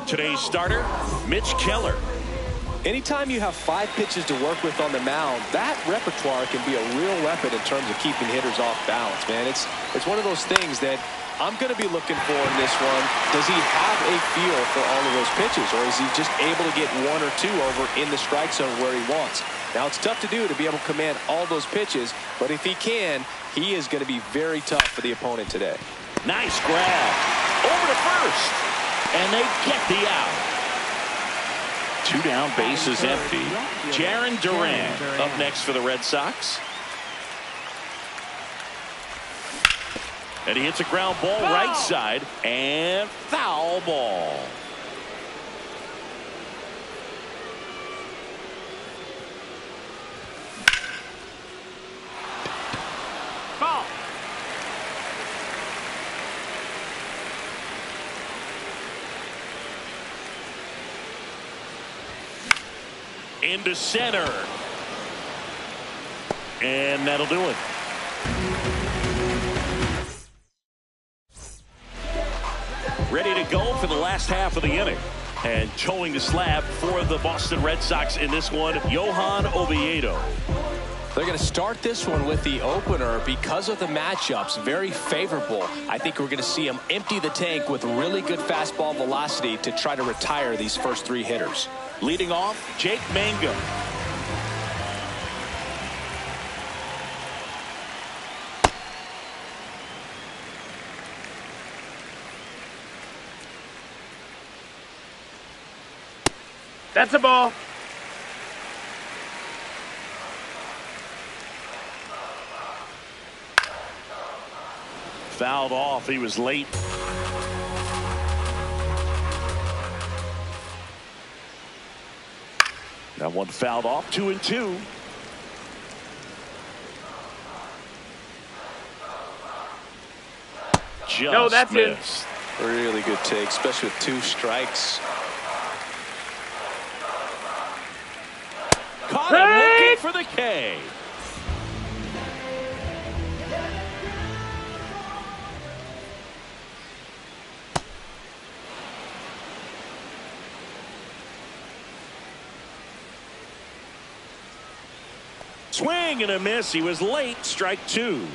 Today's starter, Mitch Keller. Anytime you have 5 pitches to work with on the mound, that repertoire can be a real weapon in terms of keeping hitters off balance, man. It's one of those things that I'm going to be looking for in this one. Does he have a feel for all of those pitches, or is he just able to get 1 or 2 over in the strike zone where he wants? Now, it's tough to do to be able to command all those pitches, but if he can, he is going to be very tough for the opponent today. Nice grab. Over to first. And they get the out. 2 down, bases empty. Jarren Duran up next for the Red Sox. And he hits a ground ball right side, and foul ball. Ball. Into center. And that'll do it. Ready to go for the last half of the inning. And towing the slab for the Boston Red Sox in this one, Johan Oviedo. They're going to start this one with the opener because of the matchups. Very favorable. I think we're going to see him empty the tank with really good fastball velocity to try to retire these first 3 hitters. Leading off, Jake Mangum. That's a ball. Fouled off. He was late. That one fouled off. 2-2. Just no, that's missed. it. Really good take, especially with 2 strikes. Caught him looking for the K. Swing and a miss. He was late. Strike 2.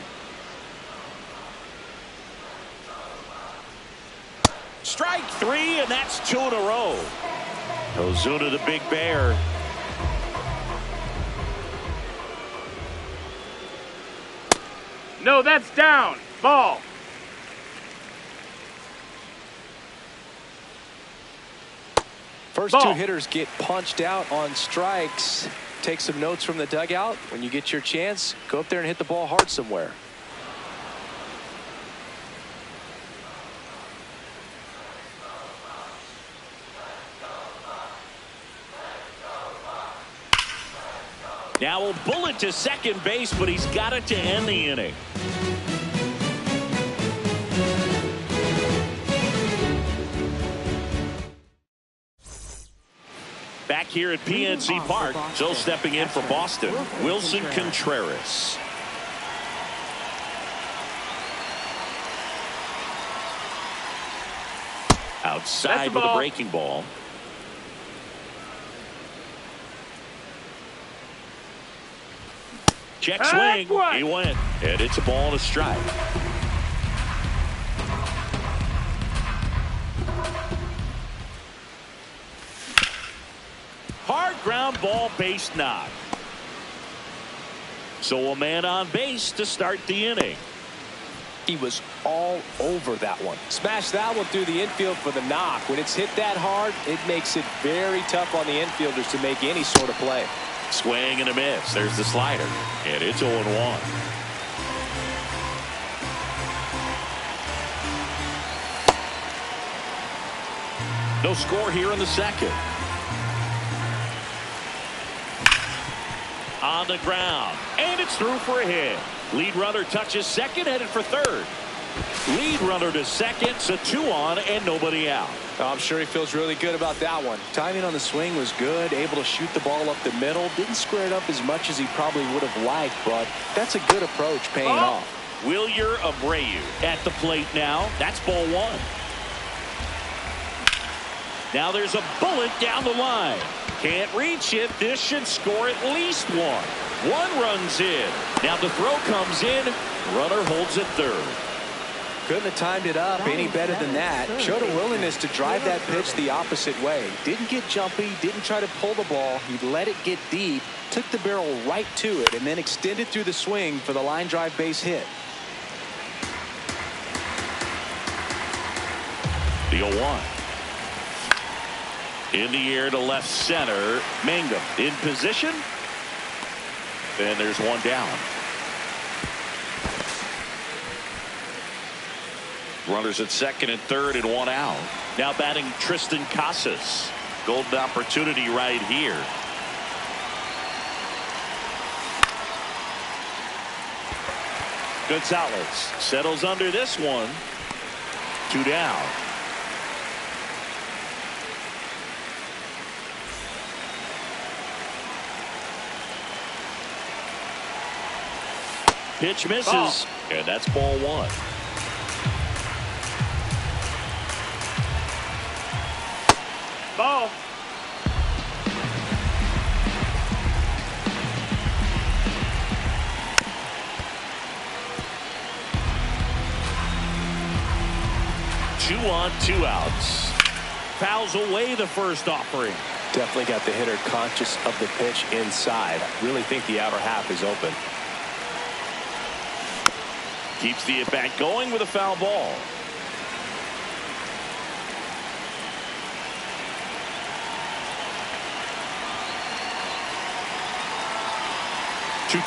Strike 3, and that's 2 in a row. Ozuna, the big bear. No, that's down. Ball. First Ball. 2 hitters get punched out on strikes. Take some notes from the dugout. When you get your chance, go up there and hit the ball hard somewhere. Now a bullet to second base, but he's got it to end the inning. Back here at PNC Park, so stepping in for Boston, Wilson Contreras. Outside with a breaking ball. Check swing. He went. And it's a ball and a strike. Hard ground ball, base knock. So a man on base to start the inning. He was all over that one. Smashed that one through the infield for the knock. When it's hit that hard, it makes it very tough on the infielders to make any sort of play. Swing and a miss. There's the slider. And it's 0-1. No score here in the second. On the ground. And it's through for a hit. Lead runner touches second, headed for third. Lead runner to second, so 2 on and nobody out. I'm sure he feels really good about that one. Timing on the swing was good, able to shoot the ball up the middle. Didn't square it up as much as he probably would have liked, but that's a good approach paying off. Wilyer Abreu at the plate now. That's ball 1. Now there's a bullet down the line. Can't reach it. This should score at least one. One runs in. Now the throw comes in. Runner holds at third. Couldn't have timed it up any better than that. Showed a willingness to drive that pitch the opposite way. Didn't get jumpy, didn't try to pull the ball. He let it get deep, took the barrel right to it, and then extended through the swing for the line drive base hit. The 0-1. In the air to left center. Mangum in position. And there's one down. Runners at second and third and one out. Now batting Tristan Casas. Golden opportunity right here. Gonzalez settles under this one. 2 down. Pitch misses. Ball. And that's ball 1. Ball. Two on, 2 outs. Fouls away the first offering. Definitely got the hitter conscious of the pitch inside. Really think the outer half is open. Keeps the at-bat going with a foul ball.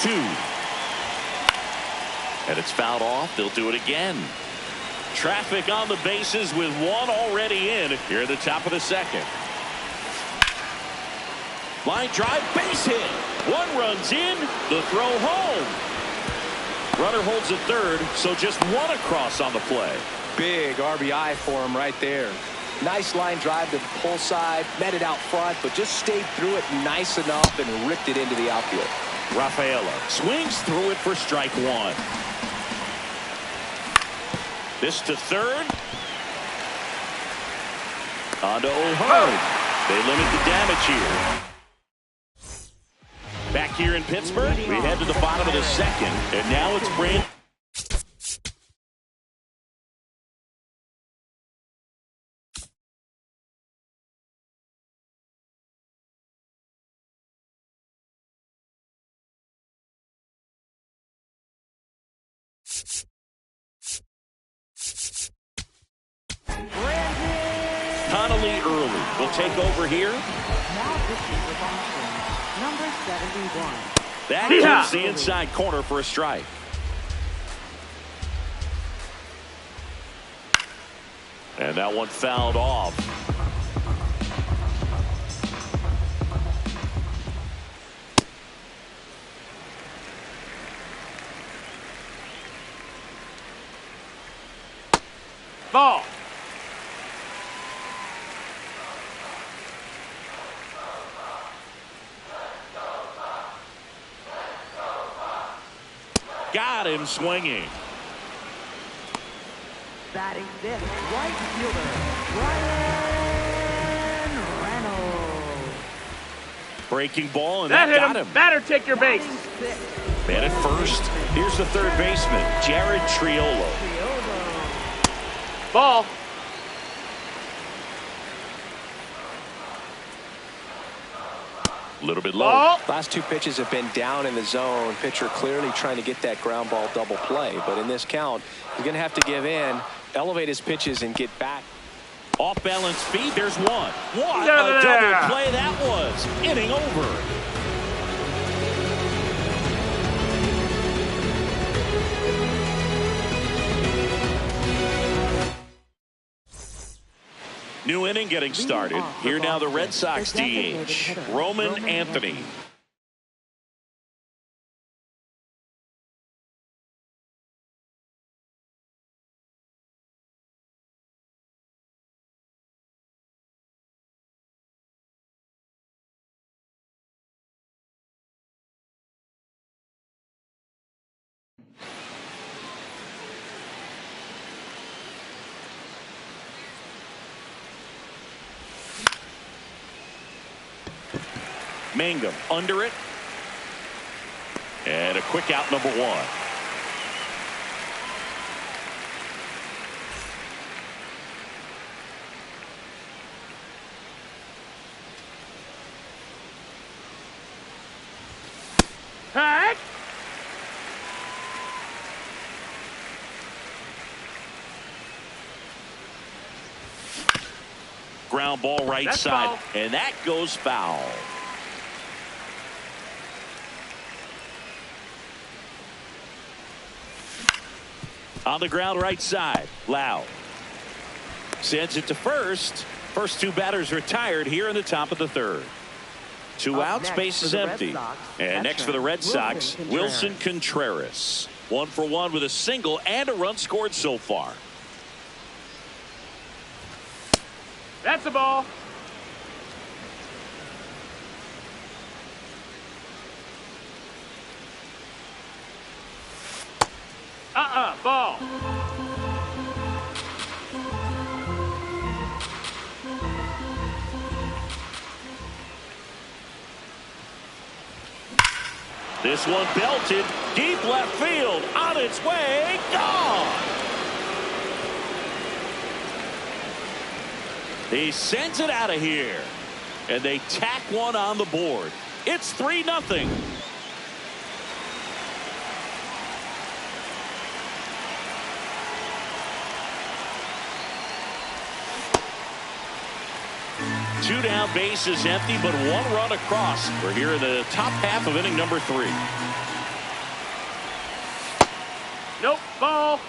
Two. And it's fouled off. They'll do it again. Traffic on the bases with one already in here at the top of the second. Line drive, base hit. One runs in. The throw home. Runner holds at third, so just one across on the play. Big RBI for him right there. Nice line drive to the pull side, met it out front, but just stayed through it nice enough and ripped it into the outfield. Rafaela swings through it for strike 1. This to third. On to O'Hearn. They limit the damage here. Back here in Pittsburgh, we head to the bottom of the second, and now it's Brand. Connolly early will take over here. Now pitching for Boston, number 71. That gives the inside corner for a strike. And that one fouled off. Ball. Got him swinging. Batting fifth, right fielder, Ryan Reynolds. Breaking ball, and That that hit got him. him. Batter, take your base. Batting sixth, Man at first. Here's the third baseman, Jared Triolo. Triolo. Ball. A little bit low. Ball. Last 2 pitches have been down in the zone. Pitcher clearly trying to get that ground ball double play. But in this count, he's going to have to give in, elevate his pitches, and get back. Off balance feet. There's one. What Yeah. a double play that was. Inning over. New inning getting started. Here now the Red Sox DH, Roman Anthony. Mangum under it. And a quick out, number one. Heck! Ground ball right That's side. foul. And that goes foul. On the ground right side. Lau sends it to first. First two batters retired here in the top of the third. Two outs, base is empty. And next for the Red Sox, Wilson Contreras. 1 for 1 with a single and a run scored so far. That's a ball. Ball. This one belted deep left field, on its way, gone. He sends it out of here, and they tack one on the board. It's 3-0. Two down, base is empty, but one run across. We're here in the top half of inning number 3. Nope. Ball.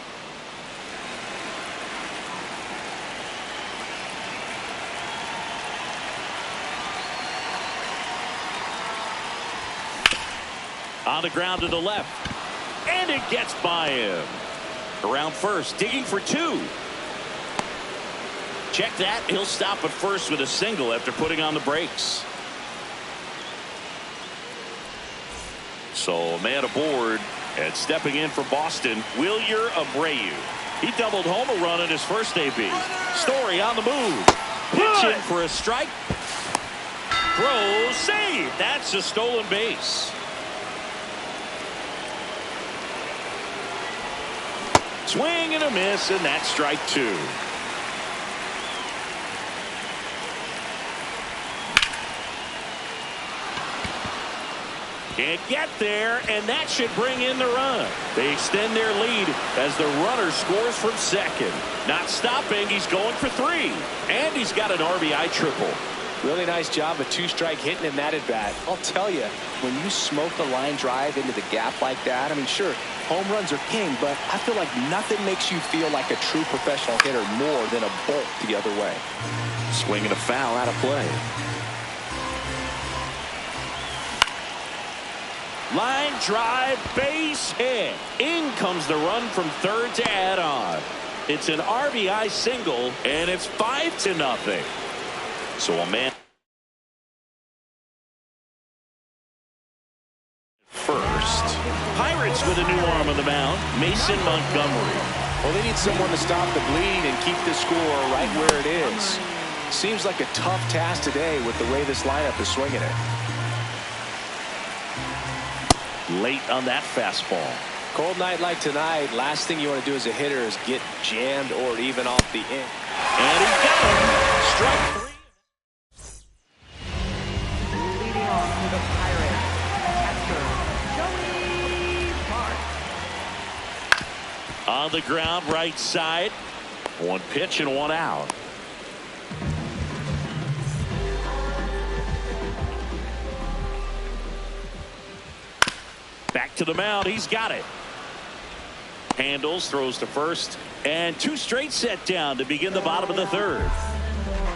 On the ground to the left. And it gets by him. Around first, digging for 2. Check that. He'll stop at first with a single after putting on the brakes. So man aboard, and stepping in for Boston, Wilyer Abreu. He doubled home a run in his first AB. Story on the move. Pitch in for a strike. Throw, save. That's a stolen base. Swing and a miss, and that's strike 2. Can't get there, and that should bring in the run. They extend their lead as the runner scores from second. Not stopping, he's going for 3. And he's got an RBI triple. Really nice job of 2-strike hitting in that at bat. I'll tell you, when you smoke the line drive into the gap like that, I mean, sure, home runs are king, but I feel like nothing makes you feel like a true professional hitter more than a bolt the other way. Swinging a foul out of play. Line drive, base hit. In comes the run from third to add on. It's an RBI single, and it's 5-0. So a man first. Pirates with a new arm on the mound, Mason Montgomery. Well, they need someone to stop the bleed and keep the score right where it is. Seems like a tough task today with the way this lineup is swinging it. Late on that fastball. Cold night like tonight, last thing you want to do as a hitter is get jammed or even off the end. And he got him. Strike 3. Leading off to the Pirates, catcher, Joey Bart. On the ground, right side. 1 pitch and 1 out. Back to the mound. He's got it. Handles, throws to first, and 2 straight set down to begin the bottom of the 3rd.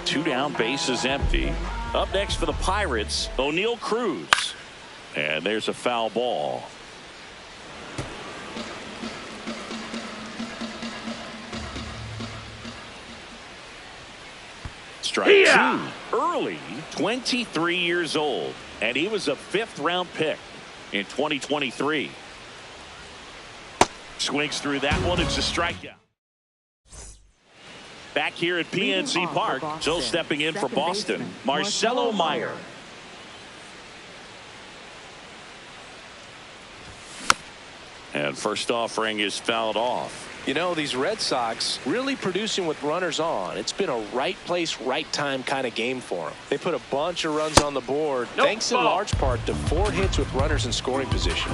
2 down, base is empty. Up next for the Pirates, O'Neal Cruz. And there's a foul ball. Strike 2. Early, 23 years old. And he was a 5th-round pick in 2023. Swings through that one. It's a strikeout. Back here at PNC Park, still stepping in for Boston, Marcelo Meyer. And first offering is fouled off. You know, these Red Sox really producing with runners on. It's been a right place, right time kind of game for them. They put a bunch of runs on the board, thanks in large part to 4 hits with runners in scoring position.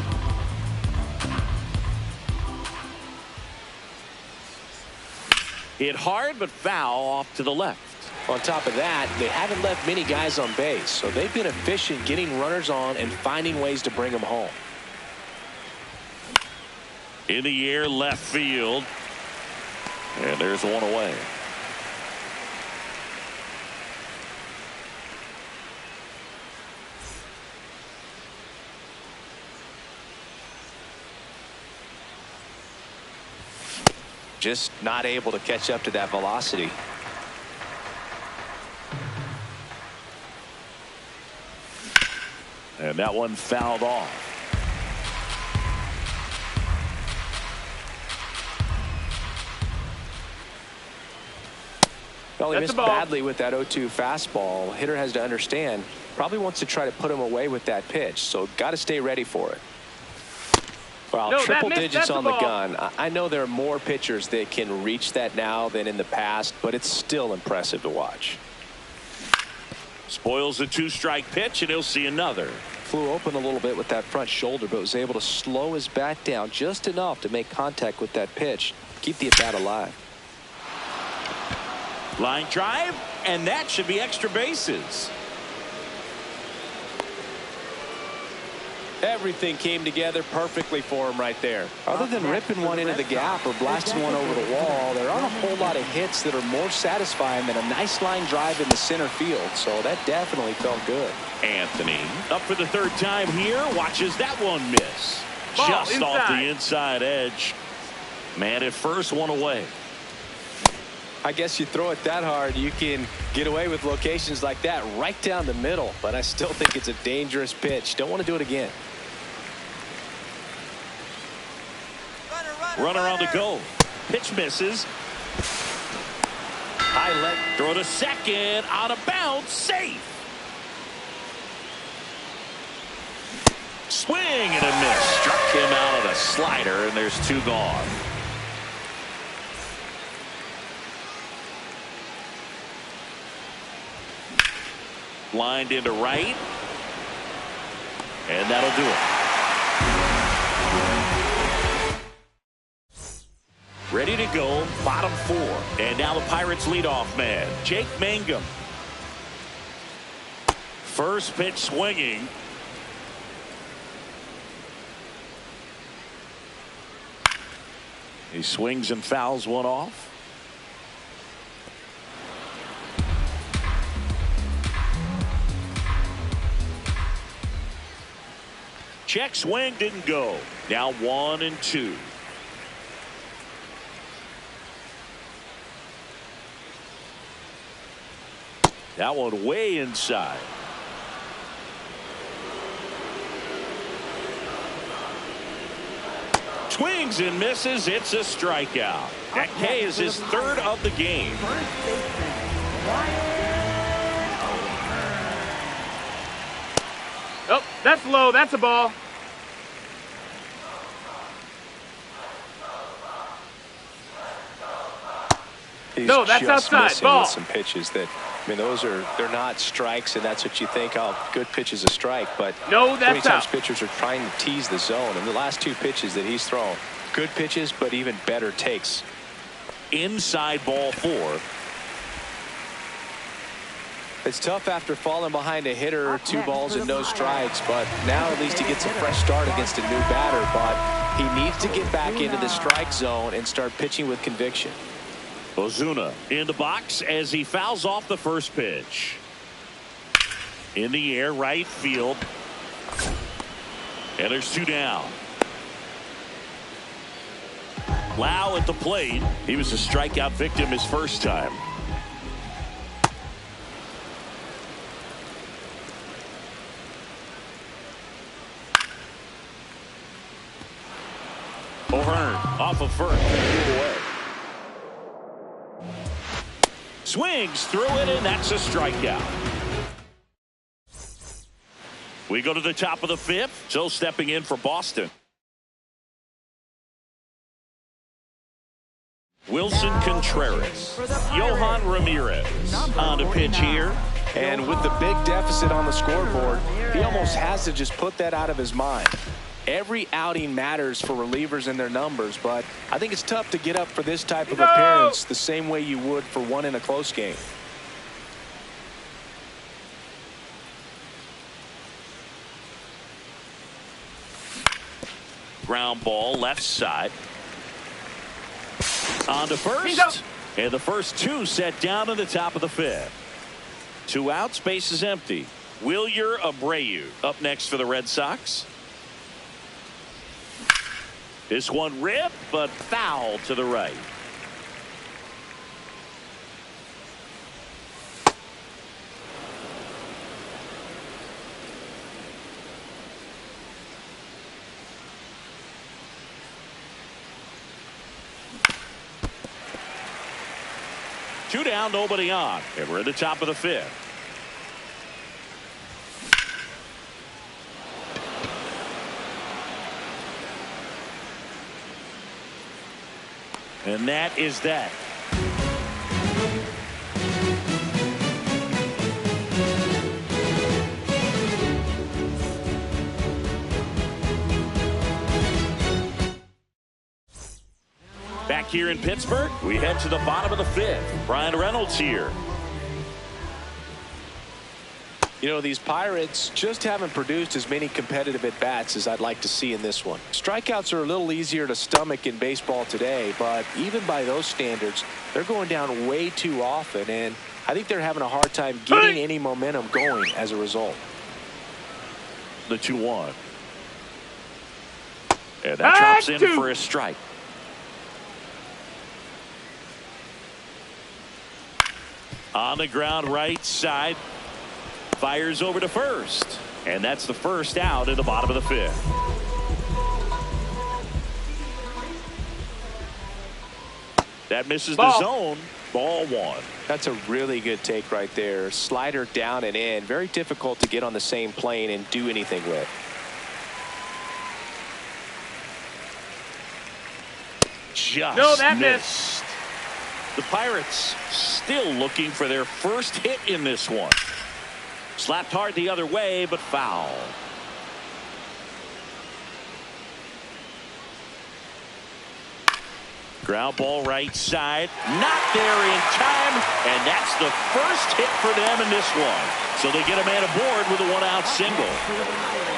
Hit hard, but foul off to the left. On top of that, they haven't left many guys on base, so they've been efficient getting runners on and finding ways to bring them home. In the air, left field. And there's one away. Just not able to catch up to that velocity. And that one fouled off. Well, he missed badly with that 0-2 fastball. Hitter has to understand, probably wants to try to put him away with that pitch, so got to stay ready for it. Well, no, triple digits on the ball. gun. I know there are more pitchers that can reach that now than in the past, but it's still impressive to watch. Spoils the 2-strike pitch, and he'll see another. Flew open a little bit with that front shoulder, but was able to slow his bat down just enough to make contact with that pitch, keep the at-bat alive. Line drive, and that should be extra bases. Everything came together perfectly for him right there. Other than ripping one into the gap or blasting one over the wall, there aren't a whole lot of hits that are more satisfying than a nice line drive in the center field, so that definitely felt good. Anthony up for the 3rd time here, watches that one miss. Ball Just inside. off the inside edge. Man at first, one away. I guess you throw it that hard, you can get away with locations like that right down the middle, but I still think it's a dangerous pitch. Don't want to do it again. Runner on the go. Pitch misses. High leg. Throw to second. Out of bounds. Safe. Swing and a miss. Struck him out of the slider, and there's 2 gone. Lined into right. And that'll do it. Ready to go, bottom 4. And now the Pirates leadoff man, Jake Mangum. First pitch swinging. He swings and fouls one off. Check swing, didn't go. Now 1-2. That one way inside. Swings and misses. It's a strikeout. That K is his 3rd of the game. First baseman, Ryan. Oh, that's low. That's a ball. He's no, that's just outside. missing Ball. with some pitches that, I mean, they're not strikes, and that's what you think. Oh, good pitch is a strike, but No, many that's times out. pitchers are trying to tease the zone. And the last 2 pitches that he's thrown, good pitches, but even better takes. Inside ball 4. It's tough after falling behind a hitter, 2 balls and no strikes, but now at least he gets a fresh start against a new batter. But he needs to get back into the strike zone and start pitching with conviction. Ozuna in the box as he fouls off the first pitch. In the air, right field. And there's 2 down. Lau at the plate. He was a strikeout victim his first time. O'Hearn off of first. Away. Swings through it, and that's a strikeout. We go to the top of the 5th. So stepping in for Boston. Contreras. Johan Ramirez on to pitch here. And with the big deficit on the scoreboard, he almost has to just put that out of his mind. Every outing matters for relievers and their numbers, but I think it's tough to get up for this type of appearance the same way you would for one in a close game. Ground ball left side. On to first. And the first two set down in the top of the fifth. 2 outs, base is empty. Wilyer Abreu up next for the Red Sox. This one ripped, but foul to the right. Two down, nobody on, and we're at the top of the fifth. And that is that. Back here in Pittsburgh, we head to the bottom of the fifth. Brian Reynolds here. You know, these Pirates just haven't produced as many competitive at-bats as I'd like to see in this one. Strikeouts are a little easier to stomach in baseball today, but even by those standards, they're going down way too often, and I think they're having a hard time getting any momentum going as a result. The 2-1. And that drops in for a strike. On the ground right side. Fires over to first. And that's the first out in the bottom of the fifth. That misses the zone. Ball 1. That's a really good take right there. Slider down and in. Very difficult to get on the same plane and do anything with. Just missed. The Pirates still looking for their first hit in this one. Slapped hard the other way, but foul. Ground ball right side. Not there in time, and that's the first hit for them in this one. So they get a man aboard with a 1-out single.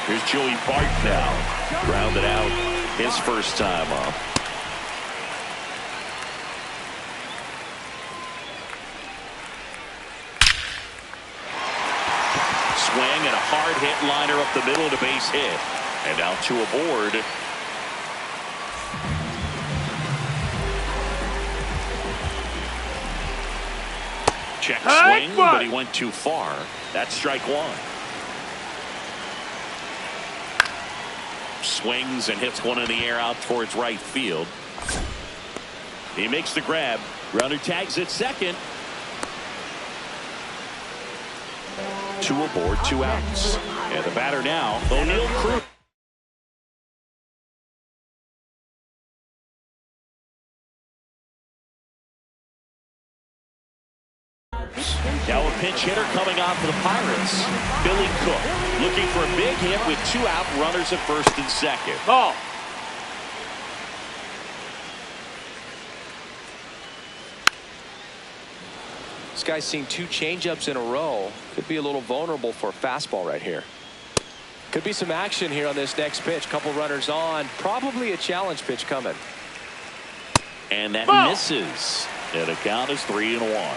Here's Joey Bart now. Grounded out his first time up. Swing and a hard hit liner up the middle of the base hit. And now 2 aboard. Check swing, but he went too far. That's strike 1. Swings and hits one in the air out towards right field. He makes the grab. Runner tags at second. 2 aboard, 2 outs. And the batter now, O'Neal Cruz. Now a pinch hitter coming on for the Pirates. Billy Cook looking for a big hit with 2 out, runners at first and second. Ball. This guy's seen 2 changeups in a row. Could be a little vulnerable for a fastball right here. Could be some action here on this next pitch. Couple runners on. Probably a challenge pitch coming. And that misses. And the count is 3-1.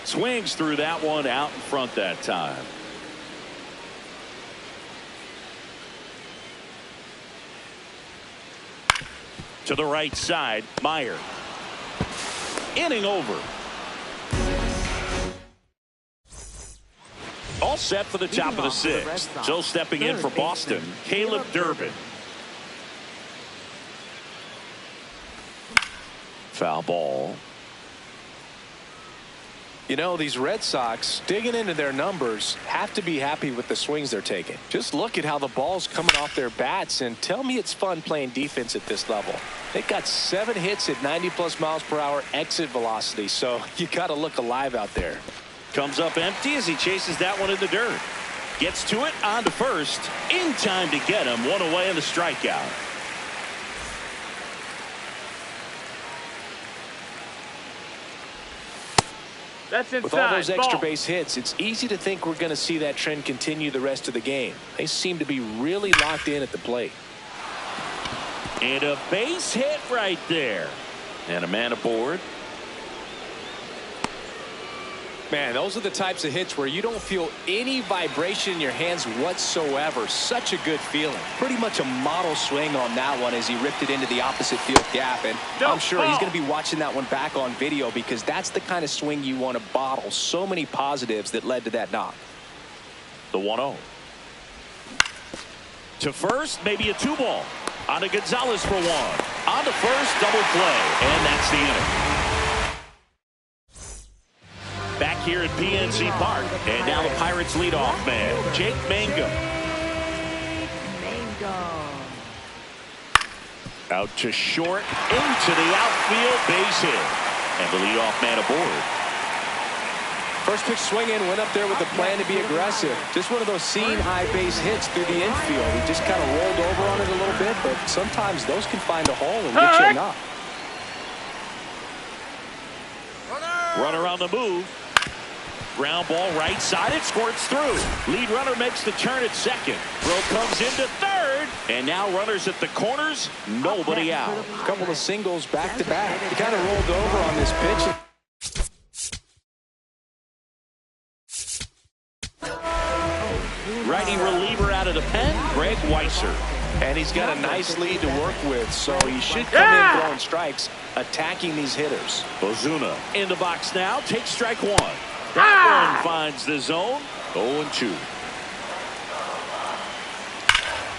Swings through that one out in front that time. To the right side, Meyer. Inning over. All set for the top of the 6th. So stepping in for Boston, Caleb Durbin. Foul ball. You know, these Red Sox, digging into their numbers, have to be happy with the swings they're taking. Just look at how the ball's coming off their bats, and tell me it's fun playing defense at this level. They've got 7 hits at 90+ miles per hour exit velocity, so you got to look alive out there. Comes up empty as he chases that one in the dirt. Gets to it, on to first. In time to get him. One away in the strikeout. That's inside. With all those extra Ball. base hits, it's easy to think we're going to see that trend continue the rest of the game. They seem to be really locked in at the plate. And a base hit right there. And a man aboard. Man, those are the types of hits where you don't feel any vibration in your hands whatsoever. Such a good feeling. Pretty much a model swing on that one as he ripped it into the opposite field gap. And I'm sure he's going to be watching that one back on video because that's the kind of swing you want to bottle. So many positives that led to that knock. The 1-0. To first, maybe a 2-ball. On to Gonzalez for 1. On to first, double play. And that's the inning. Back here at PNC Park, and now the Pirates leadoff man, Jake Mangum. Out to short, into the outfield, base hit. And the leadoff man aboard. First pitch swing in, went up there with a plan to be aggressive. Just one of those seeing high base hits through the infield. He just kind of rolled over on it a little bit, but sometimes those can find a hole and get you a knock. Runner on the move. Ground ball right side. It squirts through. Lead runner makes the turn at second. Throw comes into third. And now runners at the corners. Nobody out. A couple of singles back to back. He kind of rolled over on this pitch. Righty reliever out of the pen, Greg Weisser. And he's got a nice lead to work with, so he should come in throwing strikes, attacking these hitters. Ozuna in the box now. Takes strike 1. That one finds the zone. 0-2.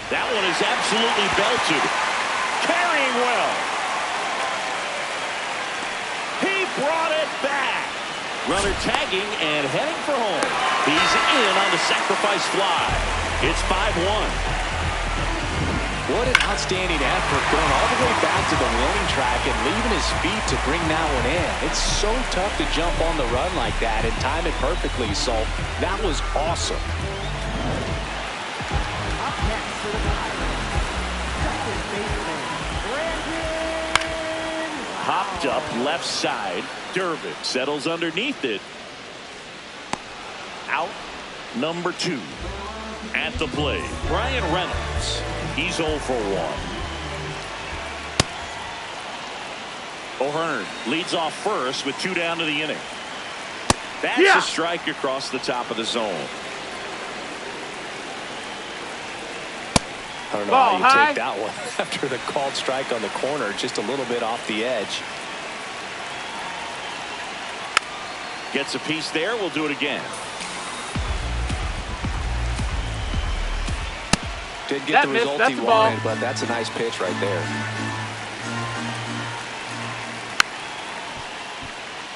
That one is absolutely belted. Carrying well. He brought it back. Runner tagging and heading for home. He's in on the sacrifice fly. It's 5-1. What an outstanding effort, going all the way back to the warning track and leaving his feet to bring that one in. It's so tough to jump on the run like that and time it perfectly, so that was awesome. Up next for the Pirates, second baseman, Brandon. Hopped up left side. Durbin settles underneath it. Out number 2. At the plate, Brian Reynolds. He's 0 for 1. O'Hearn leads off first with 2 down to the inning. That's a strike across the top of the zone. I don't know how you take that one after the called strike on the corner, just a little bit off the edge. Gets a piece there. We'll do it again. Didn't get the result he wanted, but that's a nice pitch right there.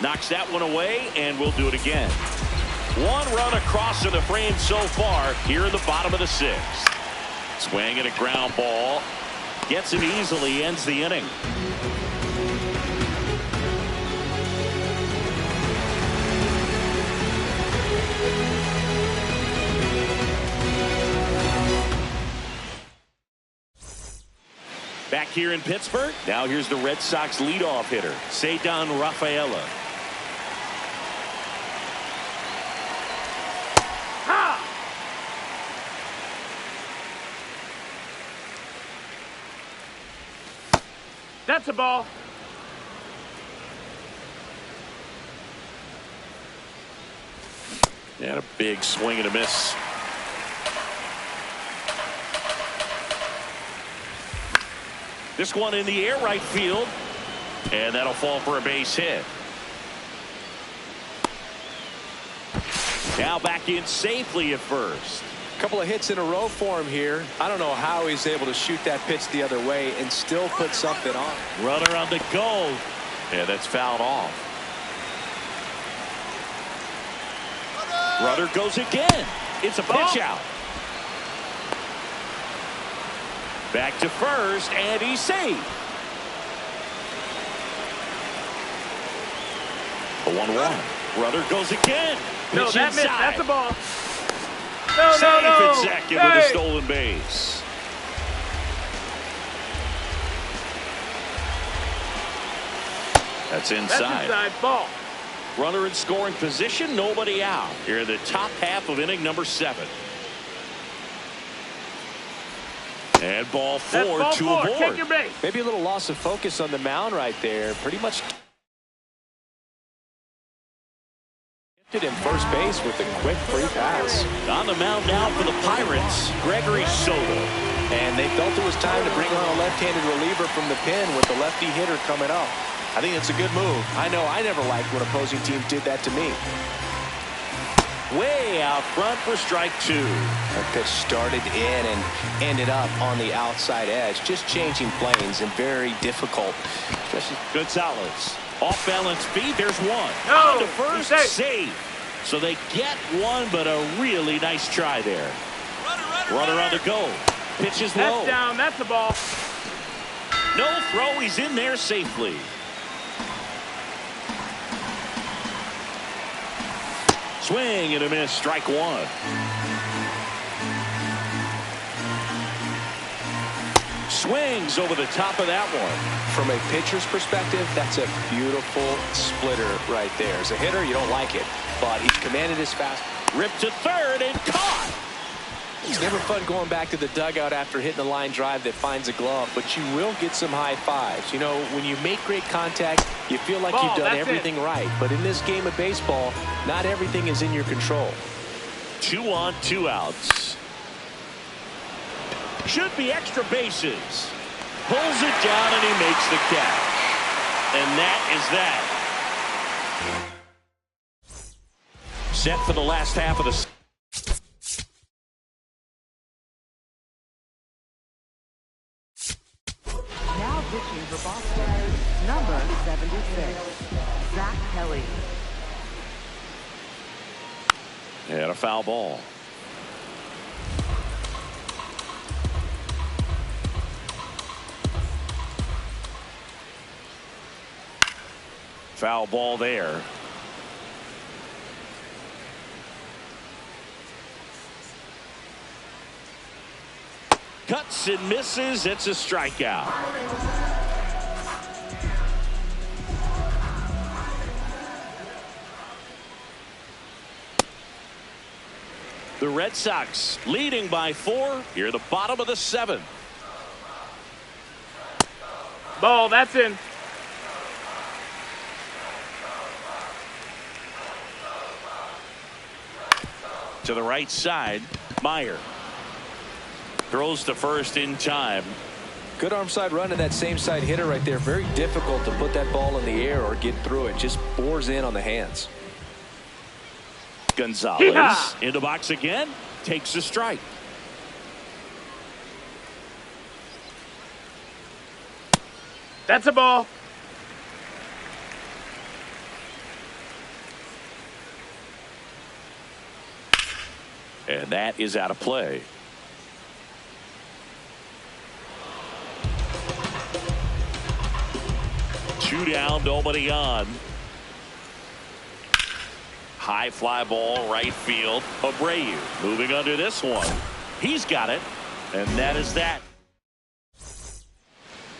Knocks that one away, and we'll do it again. 1 run across in the frame so far here in the bottom of the 6th. Swing and a ground ball. Gets him easily, ends the inning. Back here in Pittsburgh, now here's the Red Sox leadoff hitter, Ceddanne Rafaela. That's a ball. And a big swing and a miss. This one in the air right field. And that'll fall for a base hit. Now back in safely at first. A couple of hits in a row for him here. I don't know how he's able to shoot that pitch the other way and still put something on. Runner on the go. Yeah, that's fouled off. Runner goes again. It's a pitch out. Back to first, and he's safe. A 1-1. Runner goes again. No, Pitch that missed. inside. That's a ball. No, Safe no, no. at second with a stolen base. That's inside. That's inside. Ball. Runner in scoring position, nobody out. Here in the top half of inning number 7. And ball 4 That's to ball 4. aboard. Take your base. Maybe a little loss of focus on the mound right there. Pretty much in first base with a quick free pass. On the mound now for the Pirates, Gregory Soto. And they felt it was time to bring on a left-handed reliever from the pen with the lefty hitter coming up. I think it's a good move. I know I never liked when opposing teams did that to me. Way out front for strike 2. That pitch started in and ended up on the outside edge. Just changing planes and very difficult. Gonzalez. Off balance feet. There's one. No, On to first. he's safe. Save. So they get one, but a really nice try there. Runner on the go. Pitch is low. That's down. That's the ball. No throw. He's in there safely. Swing and a miss. Strike 1. Swings over the top of that one. From a pitcher's perspective, that's a beautiful splitter right there. As a hitter, you don't like it, but he's commanded his fast. Ripped to third and caught. It's never fun going back to the dugout after hitting a line drive that finds a glove, but you will get some high fives. You know, when you make great contact, you feel like you've done everything right. But in this game of baseball, not everything is in your control. 2 on, 2 outs. Should be extra bases. Pulls it down and he makes the catch. And that is that. Set for the last half of the. Now pitching for Boston, number 76, Zach Kelly. And a foul ball. Foul ball there. Cuts and misses. It's a strikeout. The Red Sox leading by 4 here at the bottom of the 7th. Ball. That's in. To the right side, Meyer throws to first in time. Good arm side run to that same side hitter right there. Very difficult to put that ball in the air or get through it. Just bores in on the hands. Gonzalez in the box again, takes a strike. That's a ball. And that is out of play. Two down, nobody on. High fly ball, right field. Abreu moving under this one. He's got it. And that is that.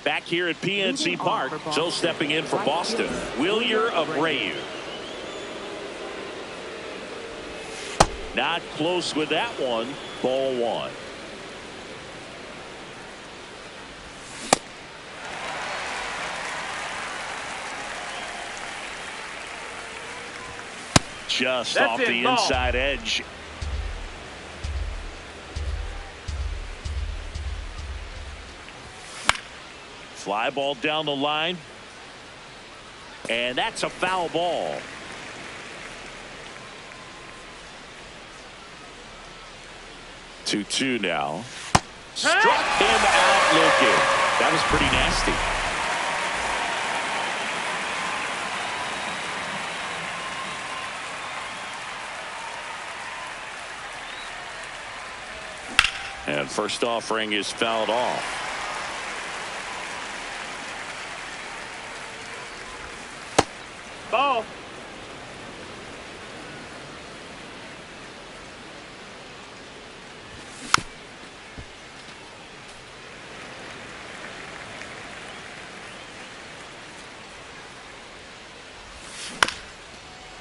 Back here at PNC Park, so stepping in for Boston, Wilyer Abreu. Not close with that one. Ball 1. Just off the inside edge. Fly ball down the line. And that's a foul ball. 2-2 now. Struck him out looking. That was pretty nasty. And first offering is fouled off. Ball.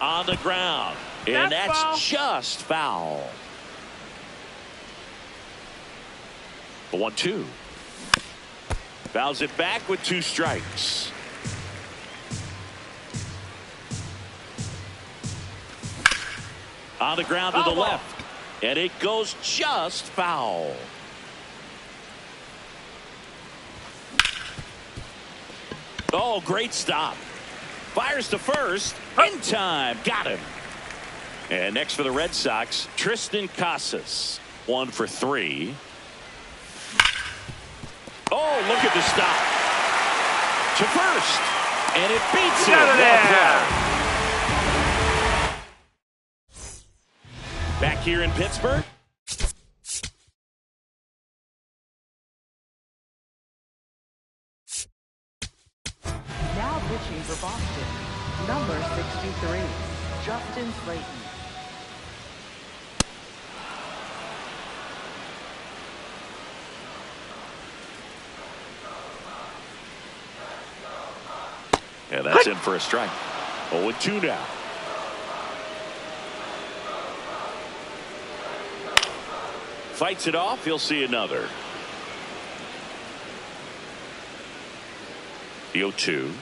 On the ground. And that's foul. just foul. The 1-2. Fouls it back with 2 strikes. On the ground to the left. And it goes just foul. Oh, great stop. Fires to first. In time. Got him. And next for the Red Sox, Tristan Casas. 1 for 3. Oh, look at the stop. To first. And it beats him. Back here in Pittsburgh. Now pitching for Boston, number 63, Justin Slayton. And that's in for a strike. 0-2 now. Fights it off. He'll see another. The 0-2.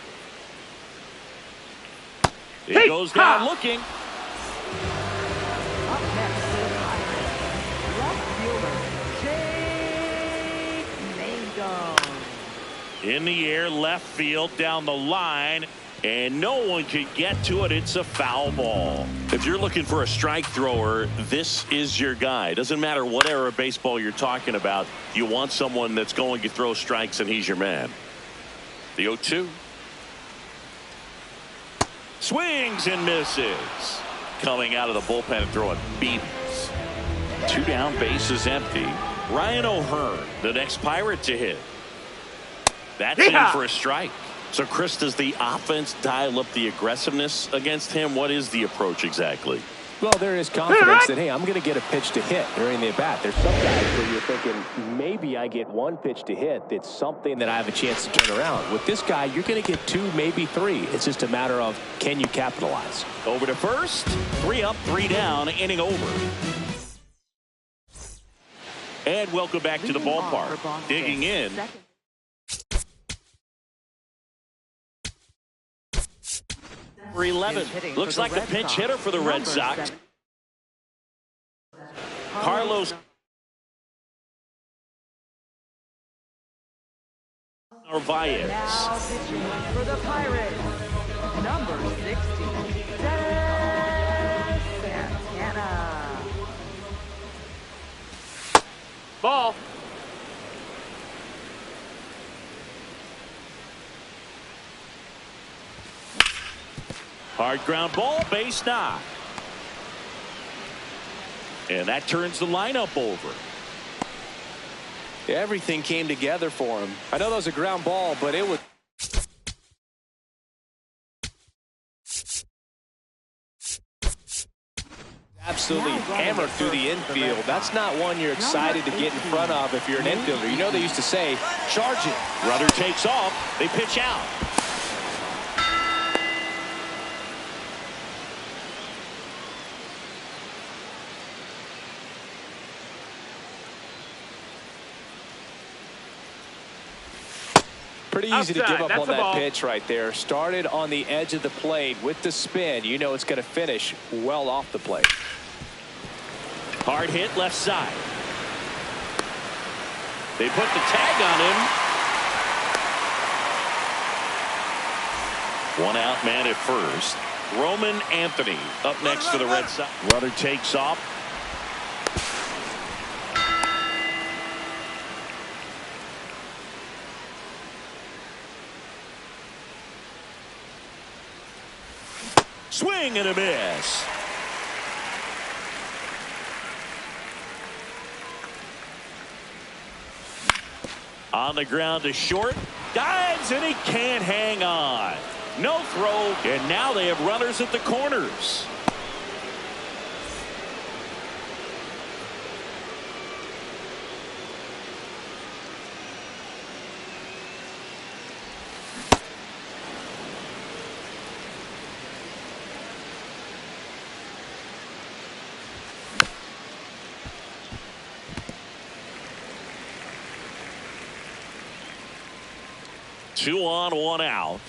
He goes down looking. Up next to the left fielder, Jake Mangum. In the air, left field, down the line, and no one can get to it. It's a foul ball. If you're looking for a strike thrower, this is your guy. Doesn't matter what era of baseball you're talking about. You want someone that's going to throw strikes, and he's your man. The 0-2. Swings and misses. Coming out of the bullpen and throwing beatings. 2 down, bases empty. Ryan O'Hearn, the next Pirate to hit. That's in for a strike. So, Chris, does the offense dial up the aggressiveness against him? What is the approach exactly? Well, there is confidence that, hey, I'm going to get a pitch to hit during the at-bat. There's some guys where you're thinking, maybe I get 1 pitch to hit. That's something that I have a chance to turn around. With this guy, you're going to get 2, maybe 3. It's just a matter of, can you capitalize? Over to first. 3 up, 3 down, inning over. And welcome back to the ballpark. Digging in. 11. Looks like the pinch hitter for the Red Sox. Carlos Narvaez. Now pitching for the Pirates, number 60, Dennis Santana. Ball. Hard ground ball, base knock. And that turns the lineup over. Everything came together for him. I know that was a ground ball, but it was absolutely hammered through the infield. That's not one you're excited to get in front of if you're an infielder. You know they used to say, charge it. Rudder takes off. They pitch out. Pretty easy to give up That's on that pitch right there. Started on the edge of the plate with the spin. You know it's going to finish well off the plate. Hard hit left side. They put the tag on him. 1 out, man at first. Roman Anthony up next for the Red Sox. Rudder takes off. Swing and a miss. On the ground to short. Dives, and he can't hang on. No throw, and now they have runners at the corners. Two on, one out.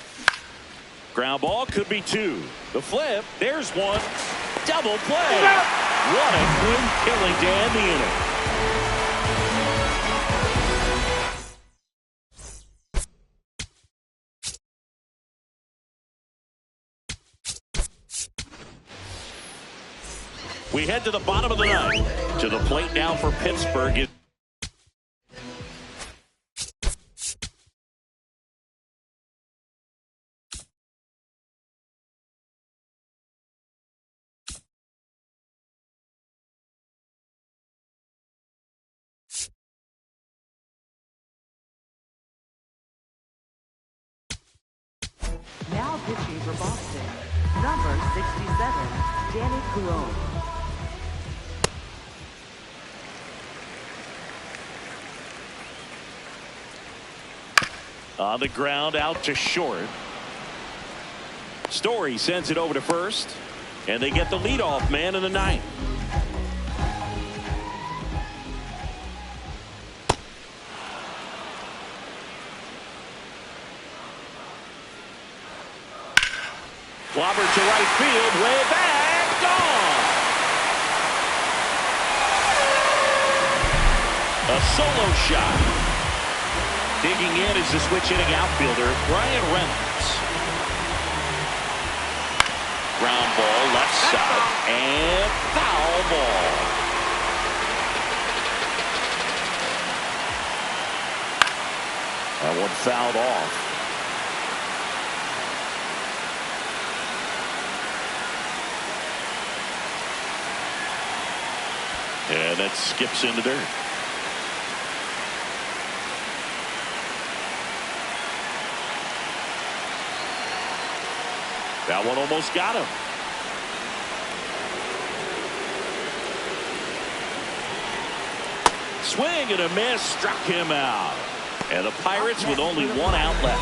Ground ball could be two. The flip. There's one. Double play. What a quick killing to end the inning. We head to the bottom of the ninth. To the plate now for Pittsburgh. Now pitching for Boston, number 67, Danny Coulomb. On the ground, out to short. Story sends it over to first, and they get the leadoff man in the ninth. Clobbered to right field, way back, gone. A solo shot. Digging in is the switch hitting outfielder, Brian Reynolds. Ground ball left side, and foul ball. That one fouled off. And that skips into dirt. That one almost got him. Swing and a miss, struck him out. And the Pirates with only one out left.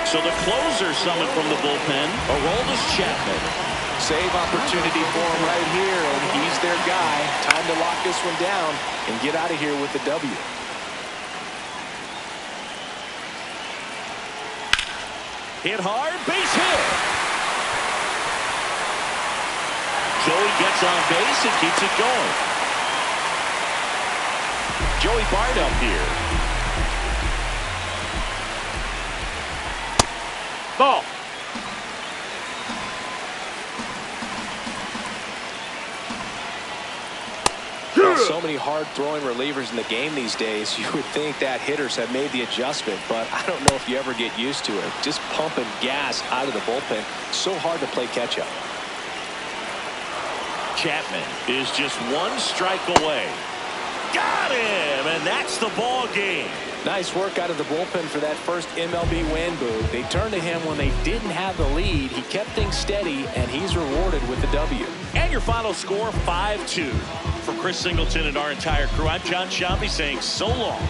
So the closer summoned from the bullpen, Aroldis Chapman. Save opportunity for him right here, and he's their guy. Time to lock this one down and get out of here with the W. Hit hard, base hit. Joey gets on base and keeps it going. Joey Bart up here. Ball. So many hard-throwing relievers in the game these days. You would think that hitters have made the adjustment, but I don't know if you ever get used to it. Just pumping gas out of the bullpen. So hard to play catch-up. Chapman is just one strike away. Got him, and that's the ball game. Nice work out of the bullpen for that first MLB win, Boo. They turned to him when they didn't have the lead. He kept things steady, and he's rewarded with the W. And your final score, 5-2. For Chris Singleton and our entire crew, I'm John Sciambi saying so long.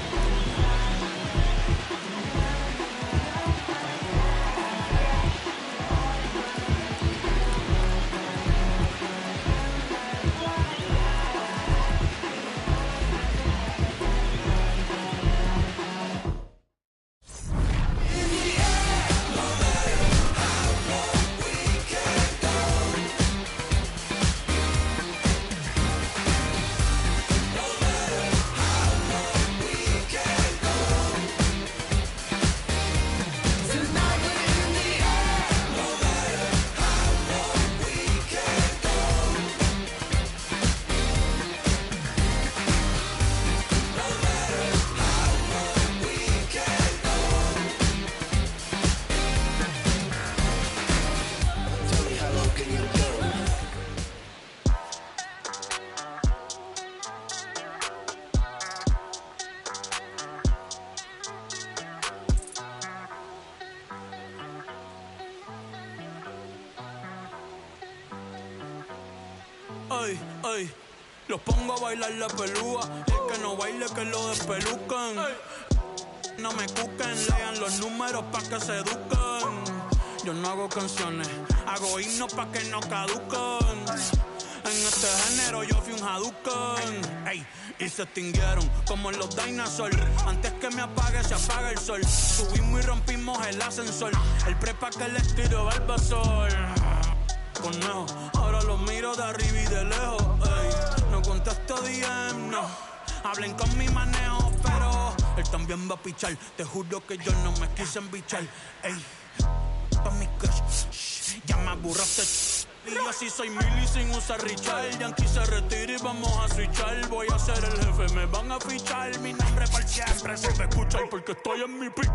Ay, ay. Los pongo a bailar la pelúa. Y el que no baile que lo despelucan. No me cuquen, lean los números pa' que se eduquen. Yo no hago canciones, hago himnos pa' que no caduquen. En este género yo fui un Hadouken. Ey, y se extinguieron como en los dinosaurs. Antes que me apague, se apaga el sol. Subimos y rompimos el ascensor. El prepa que les tiro Barbasol. Conejo, ahora los miro de arriba y de lejos. Ey, no contesto DM, no. Hablen con mi manejo, pero él también va a pichar. Te juro que yo no me quise embichar. Ey, pa' mi crush, ya me aburraste. Y yo sí soy Milly sin usar Richard. Yankee se retira y vamos a switchar. Voy a ser el jefe, me van a fichar. Mi nombre por siempre se va a escuchar porque estoy en mi pick.